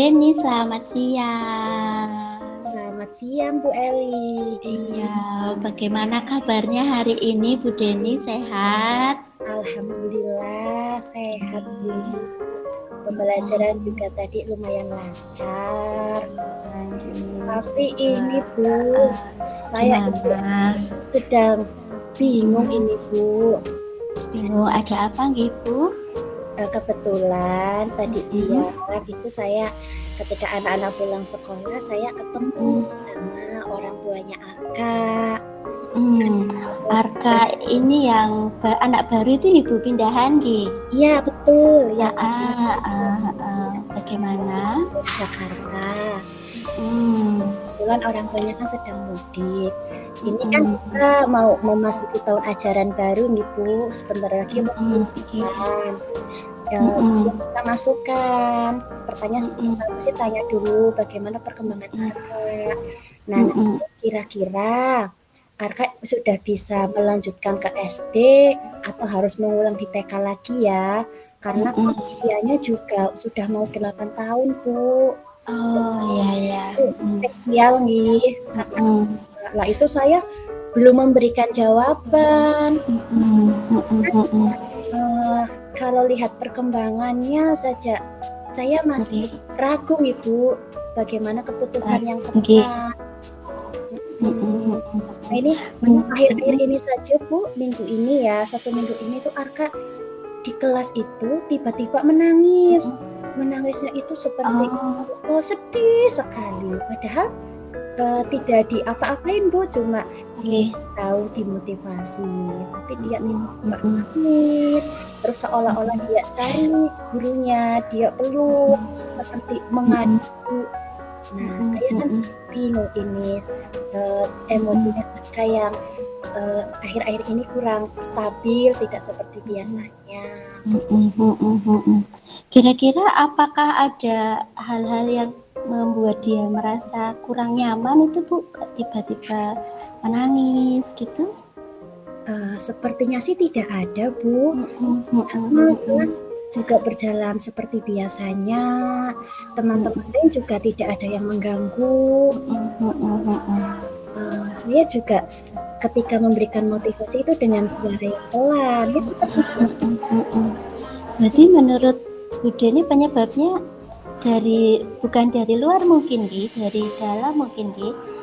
Deni, selamat siang. Selamat siang Bu Eli. Iya, bagaimana kabarnya hari ini Bu Deni? Sehat? Alhamdulillah sehat Bu. Iya. Pembelajaran juga tadi lumayan lancar. Tapi ini Alhamdulillah. Bu, saya itu Gimana? sedang bingung ini Bu. Bingung ada apa nggih, Bu? Kebetulan tadi siang itu saya ketika anak-anak pulang sekolah saya ketemu sama orang tuanya Arka. Arka ini yang anak baru itu Ibu pindahan nggih? Iya betul, yang Bagaimana? Jakarta. Hmm. Kebetulan orang tuanya kan sedang mudik. Ini kan kita mau memasuki tahun ajaran baru nih Bu, sebentar lagi mau ujian. Kita masukkan. Pertanyaan sih tanya dulu bagaimana perkembangan Arka. Nah, kira-kira Arka sudah bisa melanjutkan ke SD atau harus mengulang di TK lagi ya? Karena usianya juga sudah mau 8 tahun, Bu. Oh ya. Spesial nih. Nah, itu saya belum memberikan jawaban. Kalau lihat perkembangannya saja, saya masih ragu Ibu, bagaimana keputusan yang tepat. Nah, ini akhir-akhir ini saja Bu, minggu ini ya, 1 minggu ini tuh Arka di kelas itu tiba-tiba menangis. Menangisnya itu seperti sedih sekali. Padahal tidak diapa-apain Bu, cuma tahu dimotivasi. Tapi dia menangis, terus seolah-olah dia cari gurunya, dia peluk, seperti mengadu. Nah, saya kan juga bingung ini, emosinya kayak akhir-akhir ini kurang stabil, tidak seperti biasanya. Kira-kira apakah ada hal-hal yang membuat dia merasa kurang nyaman itu Bu, tiba-tiba menangis gitu? Sepertinya sih tidak ada Bu. Kelas juga berjalan seperti biasanya, teman-teman lain juga tidak ada yang mengganggu. Saya juga ketika memberikan motivasi itu dengan suara yang pelan, ya seperti itu. Berarti menurut Bu Deni penyebabnya bukan dari luar mungkin dari dalam mungkin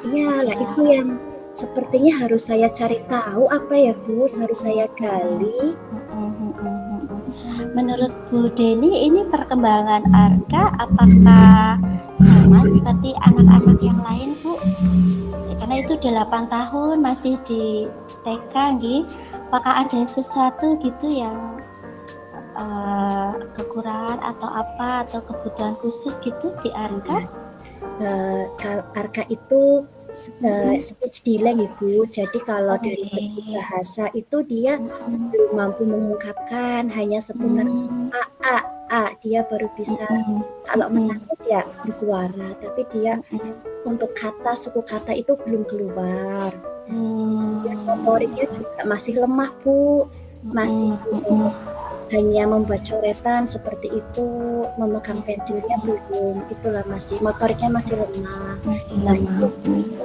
Iya lah, itu yang sepertinya harus saya cari tahu apa ya Bu, harus saya gali. Menurut Bu Deni ini perkembangan Arka apakah sama seperti anak-anak yang lain Bu? Karena itu 8 tahun masih di TK nggih. Apakah ada sesuatu gitu yang kekurangan atau apa atau kebutuhan khusus gitu di Arka? Arka itu speech delay Ibu. Jadi kalau dari segi bahasa itu dia belum mampu mengungkapkan, hanya seputar a dia baru bisa. Kalau menangis ya bersuara, tapi dia untuk suku kata itu belum keluar. Motoriknya juga masih lemah Bu, masih hanya membuat coretan seperti itu, memegang pensilnya belum, itulah motoriknya masih lemah.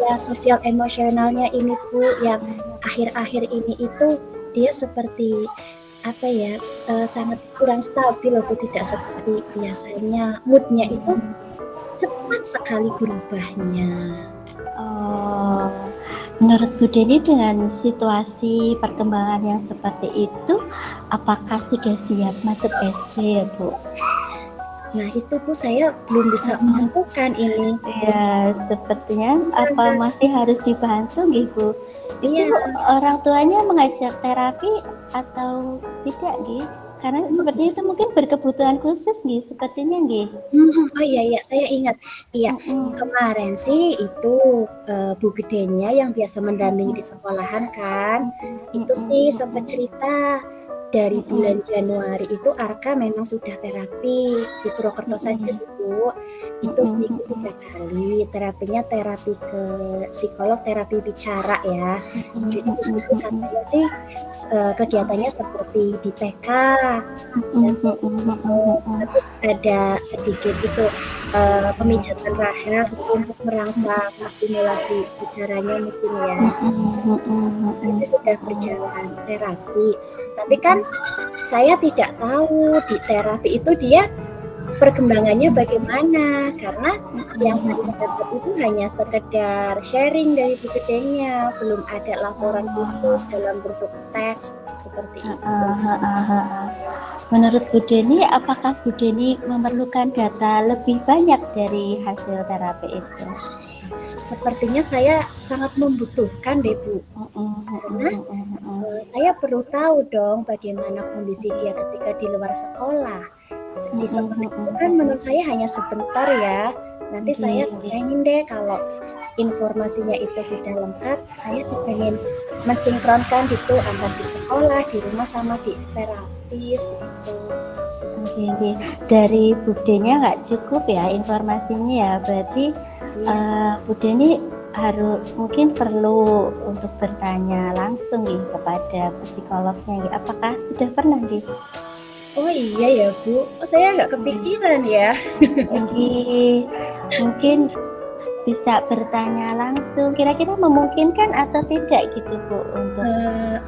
Ya, sosial emosionalnya ini Bu, yang akhir-akhir ini itu dia seperti apa ya, sangat kurang stabil Bu, tidak seperti biasanya. Moodnya itu cepat sekali berubahnya. Menurut Bu Deni dengan situasi perkembangan yang seperti itu, apakah sudah siap masuk SD ya Bu? Nah itu Bu, saya belum bisa menentukan ini. Ya, sepertinya apa masih harus dibantu gitu. Itu orang tuanya mengajak terapi atau tidak gitu? Karena seperti itu mungkin berkebutuhan khusus gitu, sepertinya gitu. Oh iya, saya ingat. Iya, kemarin sih itu Bu gedenya yang biasa mendampingi di sekolahan kan, itu sih sempat cerita dari bulan Januari itu Arka memang sudah terapi di Purwokerto saja sih Bu. Itu seminggu 3 kali. Terapinya terapi ke psikolog, terapi bicara ya. Jadi di situ katanya sih kegiatannya seperti di TK. Tapi ada sedikit itu pemijatan rahang untuk merangsang stimulasi bicaranya mungkin ya. Itu sudah berjalan terapi. Tapi kan saya tidak tahu di terapi itu dia perkembangannya bagaimana, karena yang saya dapat itu hanya sekedar sharing dari Bu Gedenya, belum ada laporan khusus dalam bentuk teks seperti itu. Menurut Bu Deni, apakah Bu Deni memerlukan data lebih banyak dari hasil terapi itu? Sepertinya saya sangat membutuhkan deh Bu, karena saya perlu tahu dong bagaimana kondisi dia ketika di luar sekolah. Di sekolah itu kan menurut saya hanya sebentar ya. Nanti saya pengen deh kalau informasinya itu sudah lengkap, saya tuh pengen mensinkronkan gitu antara di sekolah, di rumah sama di terapis gitu. Dari Bu Deni nggak cukup ya informasinya ya, berarti Bu Deni harus mungkin perlu untuk bertanya langsung nih kepada psikolognya. Apakah sudah pernah nih? Oh iya ya Bu, saya nggak kepikiran ya. Mungkin bisa bertanya langsung. Kira-kira memungkinkan atau tidak gitu Bu untuk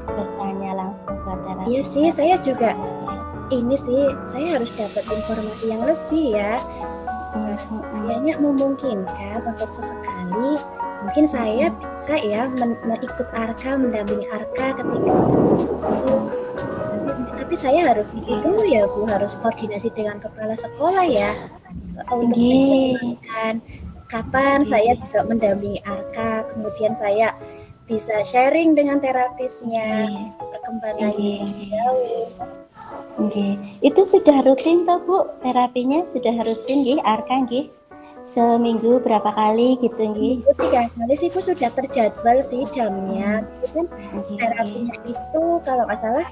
bertanya langsung ke terapis? Iya sih, saya juga ini sih, saya harus dapat informasi yang lebih ya. Kayaknya memungkinkan untuk sesekali. Mungkin saya bisa ya ikut Arka, mendampingi Arka ketika tapi saya harus dulu ya Bu, harus koordinasi dengan kepala sekolah ya untuk menentukan kapan saya bisa mendampingi Arka, kemudian saya bisa sharing dengan terapisnya perkembangannya jauh. Itu sudah rutin toh Bu, terapinya sudah rutin nggih Arka nggih? Seminggu berapa kali gitu nggih? 3 kali sih Bu, sudah terjadwal sih jamnya. Itu kan terapinya itu kalau nggak salah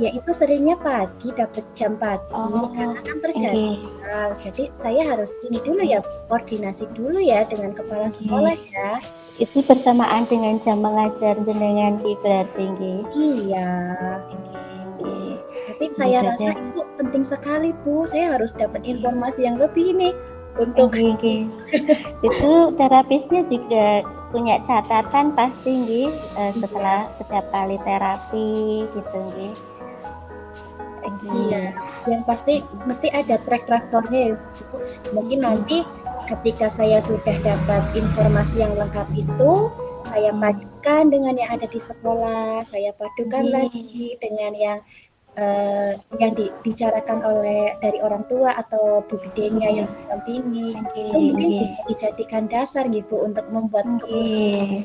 ya itu seringnya pagi, dapat jam pagi karena kan terjadwal. Jadi saya harus ini dulu ya, koordinasi dulu ya dengan kepala sekolah ya. Itu bersamaan dengan jam mengajar jenengan berarti nggih? Iya. Tapi saya rasa itu penting sekali Bu, saya harus dapat informasi yang lebih nih untuk itu terapisnya juga punya catatan pasti nggih setelah setiap kali terapi gitu nggih. Iya, yang pasti mesti ada track recordnya. Mungkin nanti ketika saya sudah dapat informasi yang lengkap itu, saya padukan dengan yang ada di sekolah, saya padukan lagi dengan yang dibicarakan oleh dari orang tua atau Bu Gedenya yang mendampingi. Itu mungkin bisa dijadikan dasar gitu untuk membuat keputusan.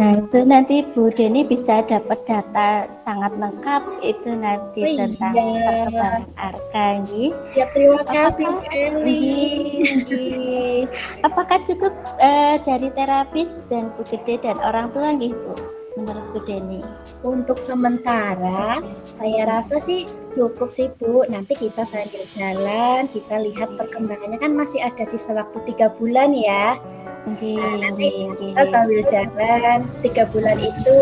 Nah itu nanti Bu Deni bisa dapat data sangat lengkap itu nanti tentang perkembangan Arka nggih. Ya terima kasih Eli. Apakah cukup dari terapis dan Bu Gede dan orang tua nggih Bu? Menurut Bu Deni? Untuk sementara saya rasa sih cukup sih Bu. Nanti kita sambil jalan, kita lihat perkembangannya, kan masih ada sisa waktu 3 bulan ya. Nanti kita sambil jalan 3 bulan itu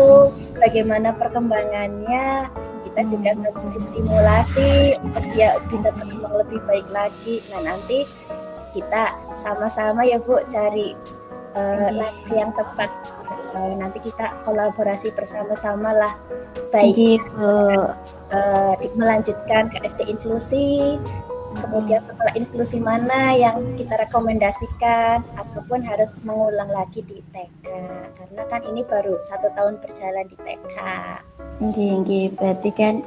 bagaimana perkembangannya, kita juga sambil stimulasi untuk dia bisa berkembang lebih baik lagi. Nah nanti kita sama-sama ya Bu cari langkah yang tepat. Nanti kita kolaborasi bersama-sama lah, baik melanjutkan ke SD inklusi, kemudian setelah inklusi mana yang kita rekomendasikan, ataupun harus mengulang lagi di TK, karena kan ini baru 1 tahun berjalan di TK. Berarti kan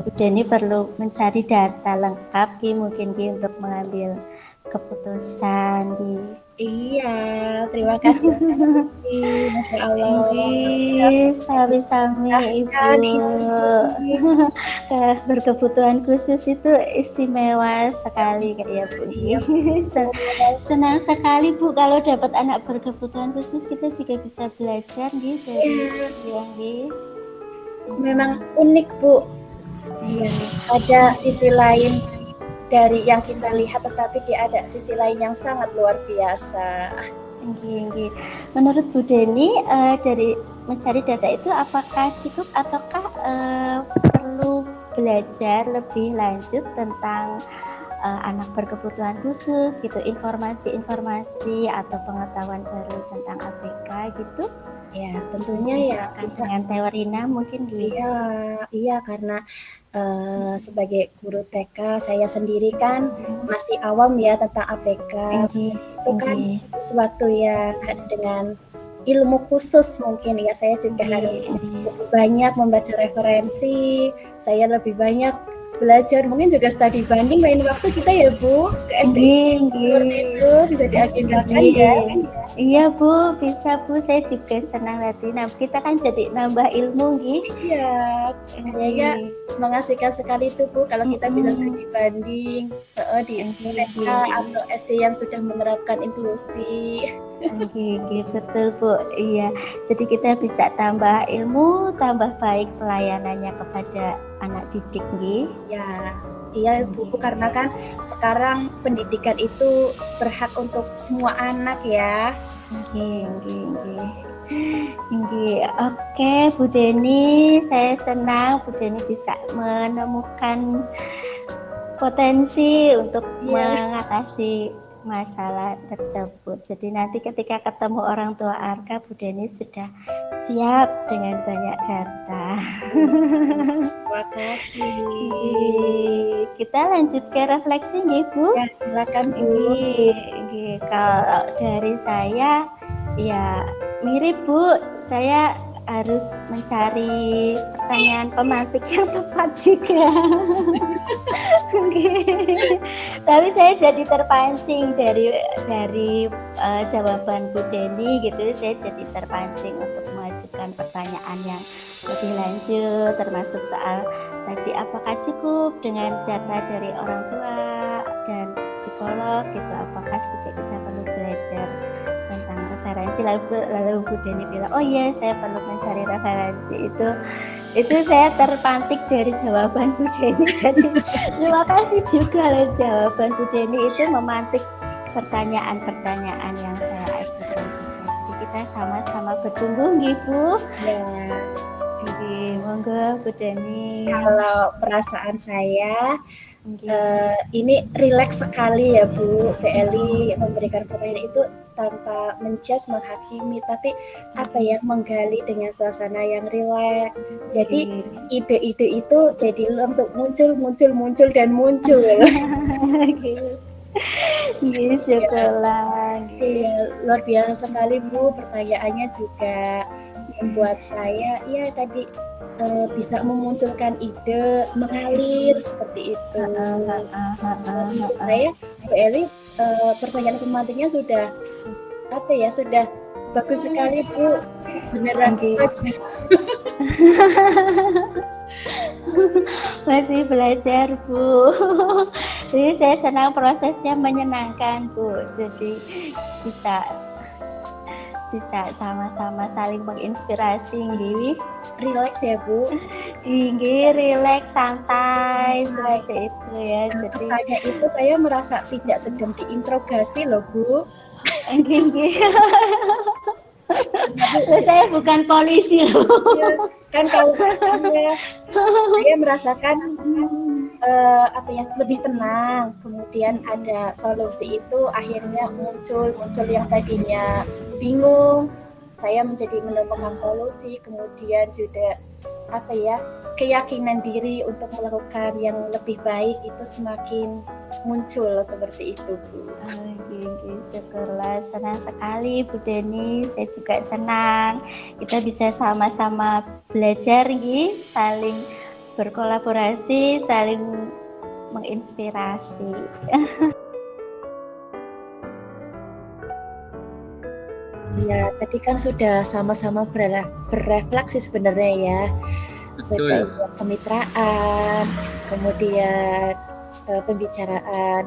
Bu Deni perlu mencari data lengkap mungkin untuk mengambil keputusan Iya, terima kasih. Masya Allah. Sami-sami Ibu. Berkebutuhan khusus itu istimewa sekali ya Bu. Senang sekali Bu kalau dapat anak berkebutuhan khusus, kita juga bisa belajar dari dia. Memang unik Bu. Iya, ada sisi lain dari yang kita lihat, tetapi dia ada sisi lain yang sangat luar biasa. Nggih. Menurut Bu Deni, dari mencari data itu apakah cukup ataukah perlu belajar lebih lanjut tentang anak berkebutuhan khusus gitu, informasi-informasi atau pengetahuan baru tentang ABK gitu? Ya, tentunya ya Dengan teorina mungkin gitu. Iya, karena sebagai guru TK saya sendiri kan masih awam ya tentang ABK. Itu kan sesuatu yang dengan ilmu khusus mungkin ya, saya juga harus lebih banyak membaca referensi, saya lebih banyak belajar, mungkin juga studi banding lain waktu kita ya Bu ke SDI seperti itu bisa diagendakan ya. Iya Bu, bisa Bu, saya juga senang hati. Nah, kita kan jadi nambah ilmu gitu. Iya, kayaknya mengasihkan sekali itu Bu kalau kita bisa studi banding di TK atau SD yang sudah menerapkan inklusi. Betul Bu, iya. Jadi kita bisa tambah ilmu, tambah baik pelayanannya kepada anak didik gitu. Ya, iya Bu, karena kan sekarang pendidikan itu berhak untuk semua anak ya. Oke Bu Deni, saya senang Bu Deni bisa menemukan potensi untuk mengatasi masalah tersebut. Jadi nanti ketika ketemu orang tua Arka, Bu Deni sudah siap dengan banyak data. Terima kasih. Kita lanjut ke refleksi nih Bu. Ya, silakan Bu. Kalau dari saya ya mirip Bu, saya harus mencari pertanyaan pemantik yang tepat juga. Tapi saya jadi terpancing dari jawaban Bu Deni gitu, saya jadi terpancing untuk mengajukan pertanyaan yang lebih lanjut, termasuk soal tadi apakah cukup dengan data dari orang tua dan psikolog gitu, apakah juga kita perlu belajar tentang referensi. Lalu Bu Deni bilang, oh iya saya perlu mencari referensi. Itu saya terpantik dari jawaban Bu Deni. Jadi terima kasih juga loh, jawaban Bu Deni itu memantik pertanyaan-pertanyaan yang saya ajukan. Jadi kita sama-sama bertumbuh gitu. Ya. Monggo Bu Deni. Kalau perasaan saya ini rileks sekali ya Bu Eli memberikan pertanyaan itu tanpa menjudge, menghakimi, tapi menggali dengan suasana yang rileks. Jadi ide-ide itu jadi langsung muncul. Syukurlah. Luar biasa sekali Bu, pertanyaannya juga membuat saya tadi bisa memunculkan ide, mengalir seperti itu. Menurut saya Bu Eli pertanyaan pemantiknya sudah sudah bagus sekali Bu, beneran aja. Masih belajar Bu. Jadi saya senang, prosesnya menyenangkan Bu. Jadi bisa sama-sama saling menginspirasi nggih. Rileks ya Bu. Nggih, rileks, santai seperti itu ya. Jadi itu saya merasa tidak sedang diinterogasi loh Bu. Nggih. Saya bukan polisi loh. Kan kalau saya merasakan lebih tenang, kemudian ada solusi itu akhirnya muncul yang tadinya bingung, saya menjadi menemukan solusi, kemudian juga keyakinan diri untuk melakukan yang lebih baik itu semakin muncul seperti itu Bu. Syukurlah, senang sekali Bu Deni, saya juga senang kita bisa sama-sama belajar saling berkolaborasi, saling menginspirasi. Ya, tadi kan sudah sama-sama berefleksi sebenarnya ya. Sudah kemitraan, kemudian pembicaraan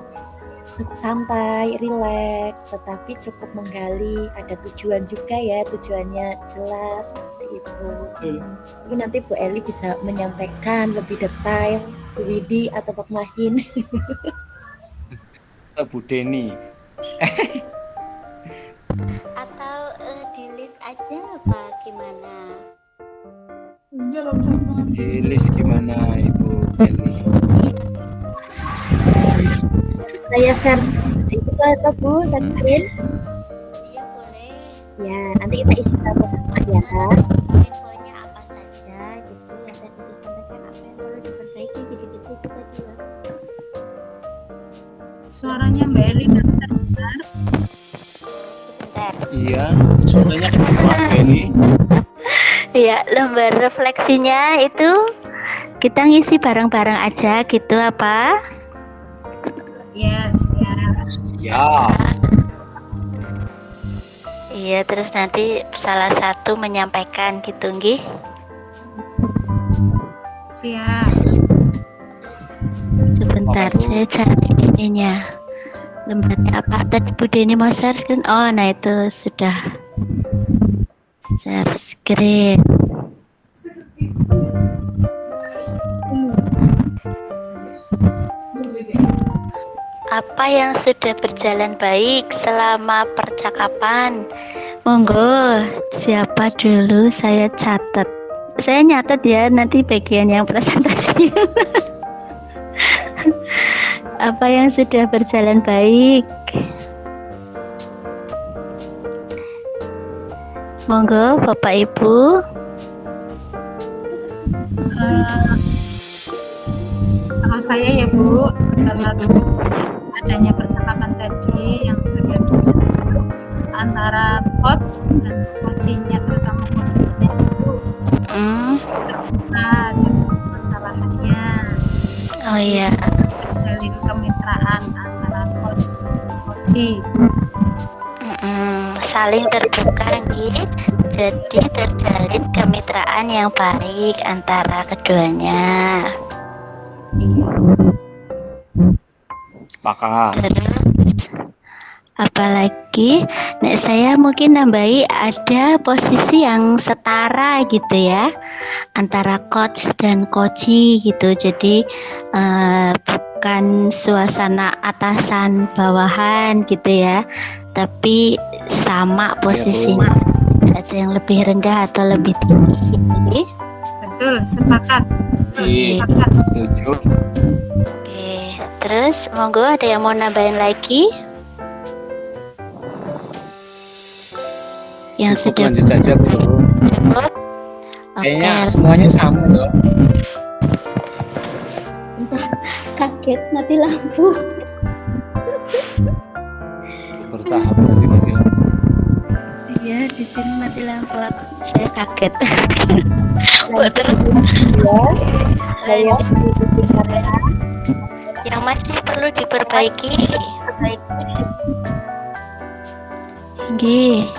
santai, rileks, tetapi cukup menggali, ada tujuan juga ya, tujuannya jelas seperti itu. Tapi nanti Bu Eli bisa menyampaikan lebih detail, Bu Widi atau Pak Mahin. Bu Deni. Atau di list aja apa gimana? Di list gimana Ibu Deni? Saya share itu atau Bu, share screen? Iya boleh. Ya, nanti kita isi sama-sama ya. Infonya apa saja gitu yang tadi disampaikan, apa yang perlu diperbaiki gitu-gitu itu tadi ya. Suaranya Mbak Eli nggak terdengar. Sebentar. Iya, suaranya kenapa Deni? Iya, lembar refleksinya itu kita ngisi bareng-bareng aja gitu apa? Yes, ya. Ya, Iya, terus nanti salah satu menyampaikan gitu nggih. Siap. Sebentar, Apa, Bu? saya cari ininya. Lembarnya apa? Tadi Bu Deni mau share screen. Oh, nah itu sudah share screen. Apa yang sudah berjalan baik selama percakapan? Monggo, siapa dulu saya catat. Saya nyatet ya, nanti bagian yang presentasi. Apa yang sudah berjalan baik? Monggo, Bapak Ibu. Kalau saya ya Bu, setelah adanya percakapan tadi yang sudah berjalan itu antara coach dan coachingnya, terutama coachingnya itu terbuka dan kesalahannya. Oh iya. Terjalin kemitraan antara coach dan coachee. Saling terbuka nggih. Jadi terjalin kemitraan yang baik antara keduanya. Iya. sepakat. Terus apalagi saya mungkin nambahi ada posisi yang setara gitu ya antara coach dan coachee gitu. Jadi bukan suasana atasan bawahan gitu ya, tapi sama posisinya. Ada yang lebih rendah atau lebih tinggi gitu. Betul, sepakat. Iya, Sepakat. setuju. Oke, terus monggo ada yang mau nambahin lagi? Yang Cukup, sudah lanjut saja Bu. cukup? Kayaknya Oke, semuanya sama loh. kaget mati lampu. Bertahap nanti. Iya, di sini mati lampu. Saya kaget. Lanjut Terus ya, saya bicara yang masih perlu diperbaiki. Nggih.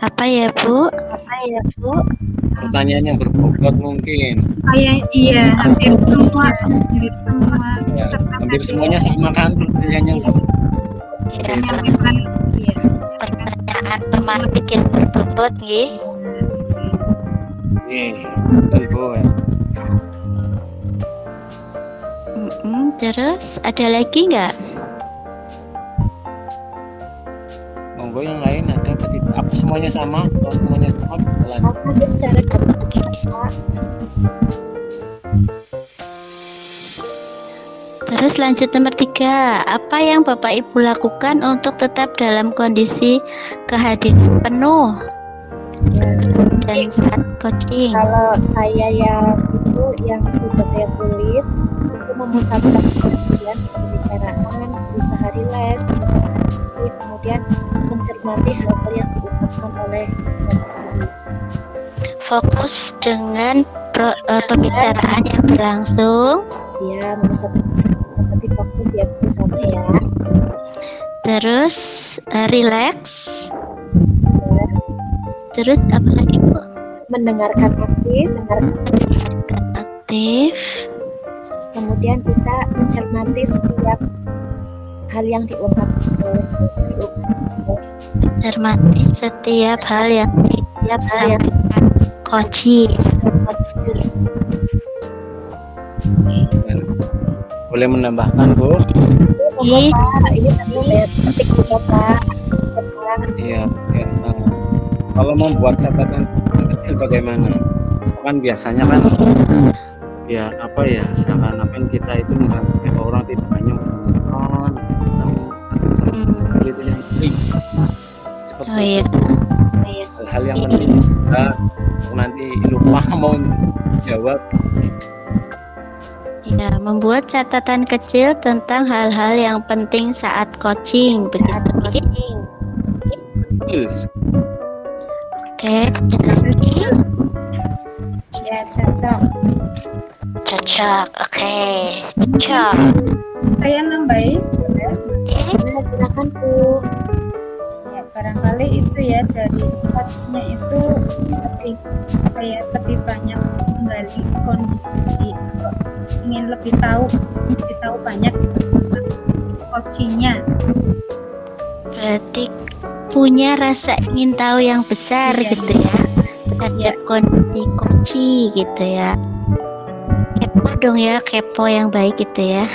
Apa ya, Bu? Pertanyaan yang berbobot mungkin. Kayak iya, hampir semua Ya, peserta hampir tadi semuanya sama kan pertanyaannya. Ya, menyampaikan iya, pertanyaan tematik yang berbobot nggih. Betul Bu. Terus ada lagi nggak? Monggo yang lain ada apa tidak? Apa semuanya sama? Kalau semuanya sama, kita lanjut. masih secara garis besar, Pak. Terus lanjut nomor 3. Apa yang Bapak Ibu lakukan untuk tetap dalam kondisi kehadiran penuh dan saat coaching? Kalau saya yang sudah saya tulis itu memusatkan perhatian pembicaraan, berusaha rileks, kemudian mencermati hal-hal yang diungkapkan oleh Fokus dengan pembicaraan yang berlangsung. dia, memusatkan tapi fokus ya Bu sama ya. Terus relax. Terus apa lagi Bu? Mendengarkan aktif, Aktif. kemudian kita mencermati setiap hal yang diungkapkan. Cermati setiap hal yang disampaikan Koci. Boleh menambahkan, Bu? Oh, Pak, ini tadi saya ketik juga Pak. Iya, ya. Kalau membuat catatan kecil bagaimana? Kan biasanya kan ya apa ya, seakan-akan kita itu menghadapi orang tidak hanya menonton hal itu yang penting seperti Oh iya. itu. Hal-hal yang penting juga nanti lupa mau jawab. Ya, membuat catatan kecil tentang hal-hal yang penting saat coaching, begitu. Betul. Oke, ada lagi? Ya, cocok. Cocok, oke. Cocok. Saya nambahin, boleh? Ya, silakan Bu. Ya, barangkali itu ya dari coachnya itu lebih banyak menggali kondisi, ingin lebih tahu banyak gitu tentang coachingnya. Berarti punya rasa ingin tahu yang besar Iya. gitu ya terhadap kondisi Koci gitu ya. Kepo dong ya, kepo yang baik gitu ya.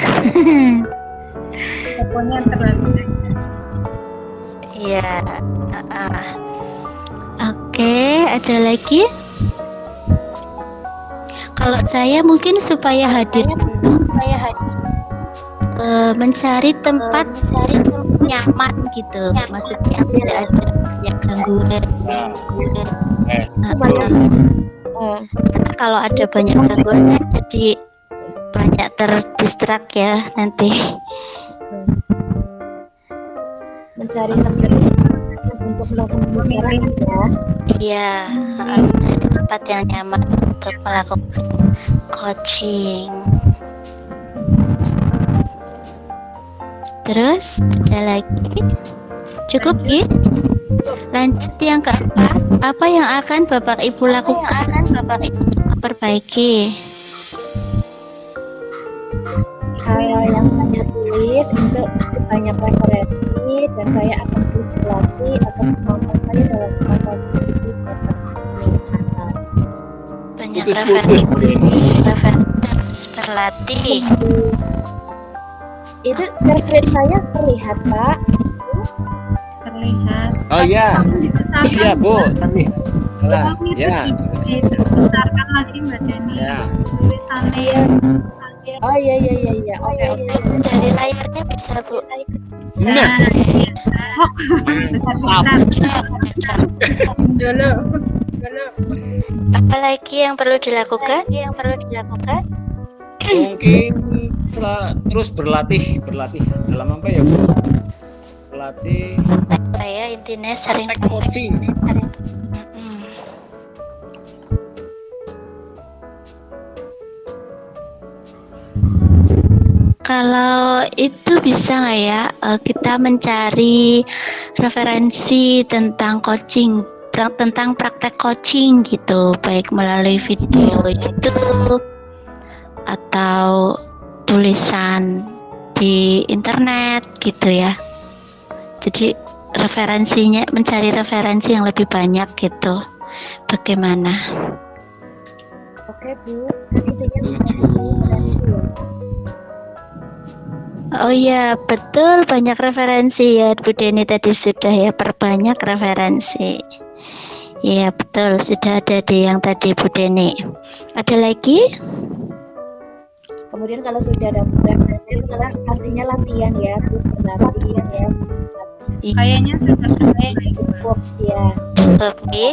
Pokoknya terlalu banyak. Iya. Oke, ada lagi? Kalau saya mungkin supaya hadir mencari tempat nyaman gitu, maksudnya tidak ada banyak gangguan. Kalau ada banyak gangguan jadi banyak terdistrak ya nanti. Mencari tempat untuk melakukan pembicaraan ya. Iya, mencari tempat yang nyaman untuk melakukan coaching. Terus ada lagi? Cukup ya? Lanjut yang keempat, apa yang akan Bapak Ibu lakukan? Perbaiki. Hal yang saya tulis itu banyak referensi dan saya akan terus berlatih agar kemampuan saya dalam kemampuan itu dapat meningkat. Banyak Putus-putus, Bu Deni. terus berlatih. Itu slide saya terlihat Pak. Terlihat. Oh iya, Dibesarkan. iya Bu, tadi. Lah, Tolong itu ya, dibesarkan lagi Mbak Deni. ya. Tulisannya. Oh iya. Oke. Dari layarnya bisa Bu. Nah, Cocok. Besar-besar. Dulu. Apalagi yang perlu dilakukan? mungkin terus berlatih dalam apa ya Bu? Berlatih Saya intinya sering praktek coaching. Mm. Kalau itu bisa nggak ya kita mencari referensi tentang coaching, tentang praktek coaching gitu, baik melalui video YouTube atau tulisan di internet gitu ya. Jadi referensinya, mencari referensi yang lebih banyak gitu. Bagaimana? Oke Bu, intinya Oh iya, betul, banyak referensi ya Bu Deni tadi sudah ya, perbanyak referensi. Iya betul, sudah ada di yang tadi Bu Deni. Ada lagi? kemudian kalau sudah ada referensi adalah pastinya latihan ya, terus berlatih ya. Kayaknya sudah cukup. Cukup ya. Cukup ya.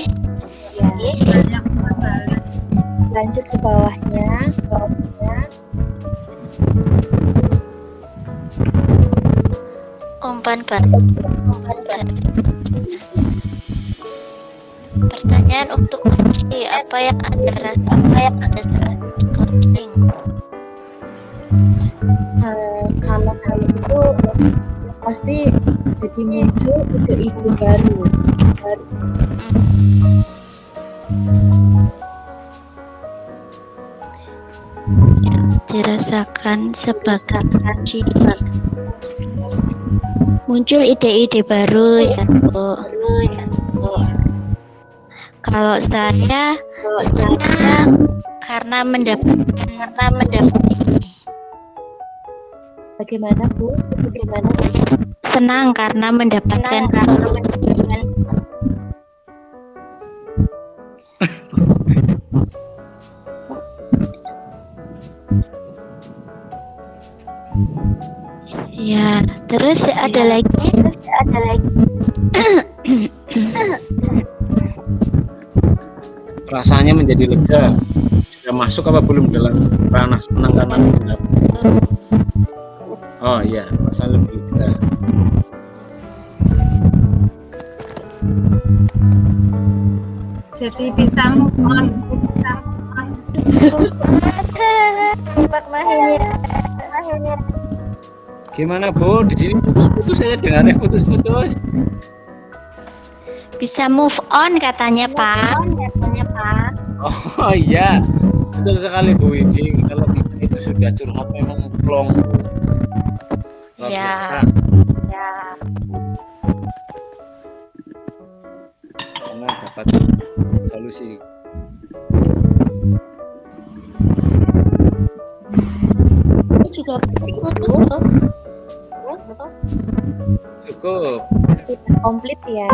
Ya. Banyak kembali. Lanjut ke bawahnya. Umpan balik. Pertanyaan untuk kunci, apa yang Anda rasakan saat coaching? Kalau saya itu pasti jadi muncul ide-ide baru. Ya, dirasa dirasakan sebagai kunci. Muncul ide-ide baru ya Bu. Kalau saya karena mendapatkan Bagaimana Bu? Bagaimana? senang karena mendapatkan ya, terus ada lagi Rasanya menjadi lega. Sudah masuk apa belum dalam ranah senang karena mendapat? Oh iya, masa lebih lega. Jadi bisa move on. Gimana Bu? Di sini putus-putus saya dengarnya putus-putus. bisa move on katanya Pak. Oh iya, betul sekali Bu Widi. Kalau kita itu sudah curhat memang plong. Luar Ya. biasa. Karena dapat solusi. Ini juga Cukup. Sudah komplit ya.